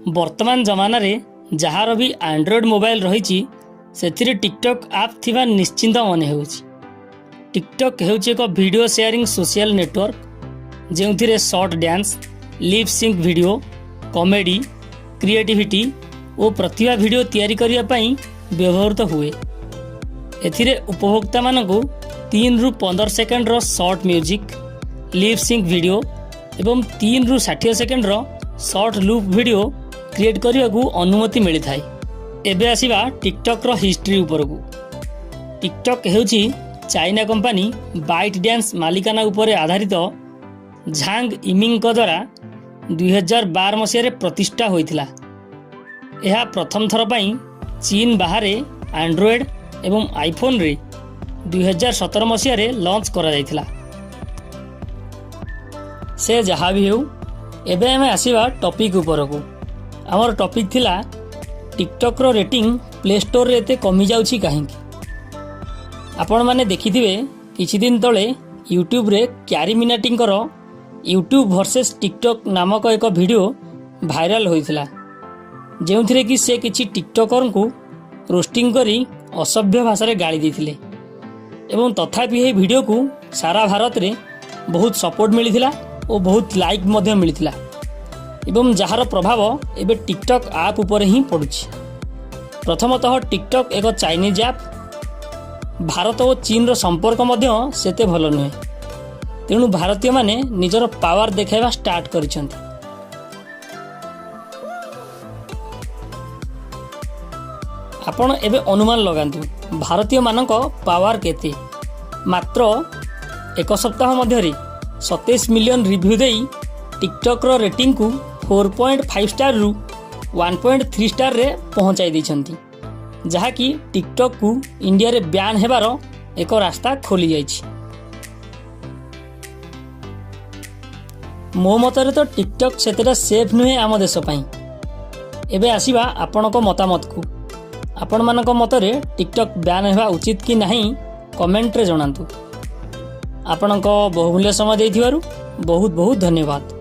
वर्तमान जमाना रे जहाँ भी एंड्रॉयड मोबाइल रही टिकटॉक आप थिबा निश्चिंत मन हो। टिकटॉक हेउची एक वीडियो शेयरिंग सोशल नेटवर्क जो short dance lip sync video comedy creativity और प्रतिभा वीडियो तैयारी करने पाई व्यवहृत हुए। एथिरे उपभोक्ता मानकु 3 रु 15 सेकेंड रो short music lip sync video एवं 3 रु 60 सेकेंड रो शॉर्ट लूप वीडियो क्रिएट करने को अनुमति मिली थाए। एबे आसीबा टिकटॉक रो हिस्ट्री उपरकू। टिकटॉक हेउची चाइना कंपनी बाइट डांस मालिकाना उपरे आधारित झांग इमिंग द्वारा 2012 मसीह प्रतिष्ठा होइथिला। यह प्रथम थर पई चीन बाहर एंड्रॉयड एवं आईफोन रे 2017 मसीह लॉन्च करा जाइथिला। से जहाँ भी हो एबे हमें आसीबा टॉपिक उपरकू। आमर टॉपिक थिला टिकटॉक रो रेटिंग प्ले स्टोर रे एते कमी जाउची काहेकि। आपण माने देखिथिबे किछि दिन तळे यूट्यूब रे क्यारी मिनाटिंकर यूट्यूब वर्सेस टिकटॉक नामक एक वीडियो भाइराल होइथिला, जेउथिरे कि से किछि टिकटॉकर को रोस्टिंग करी असभ्य भाषा रे गाली देथिले एवं तथापि हे वीडियो को सारा भारत रे बहुत सपोर्ट मिलिथिला और बहुत लाइक मध्य मिलिथिला एवं जार प्रभाव एबे टिकटॉक आप उपरे ही पड़ुछि। प्रथमतः टिकटॉक एक चाइनीज ऐप। भारत और चीन रो संपर्क मध्य सेते भल नुहे, तेणु भारतीय माने निजर पावर देखाइबा स्टार्ट करिसेंती। आपण एबे अनुमान लगांतु भारतीय मानक पावर केते। मात्र एक सप्ताह मध्य 27 मिलियन रिव्यू देई टिकटॉक रो रेटिंग को 4.5 स्टार रु 1.3 स्टार रे पहुंचाई दैछंती, जहा कि टिकटॉक को इंडिया रे बैन हेबार एक रास्ता खोली जाइछि। मो मतरे तो टिकटॉक सेतेटा सेफ नुहे आम देश पई। एबे आसीबा आपणको मतामत को। आपण मानक मतरे टिकटॉक बैन हेबा उचित कि नहीं कमेंट रे जणांतु। आपणको बहुमूल्य समय देथिबारु बहुत बहुत धन्यवाद।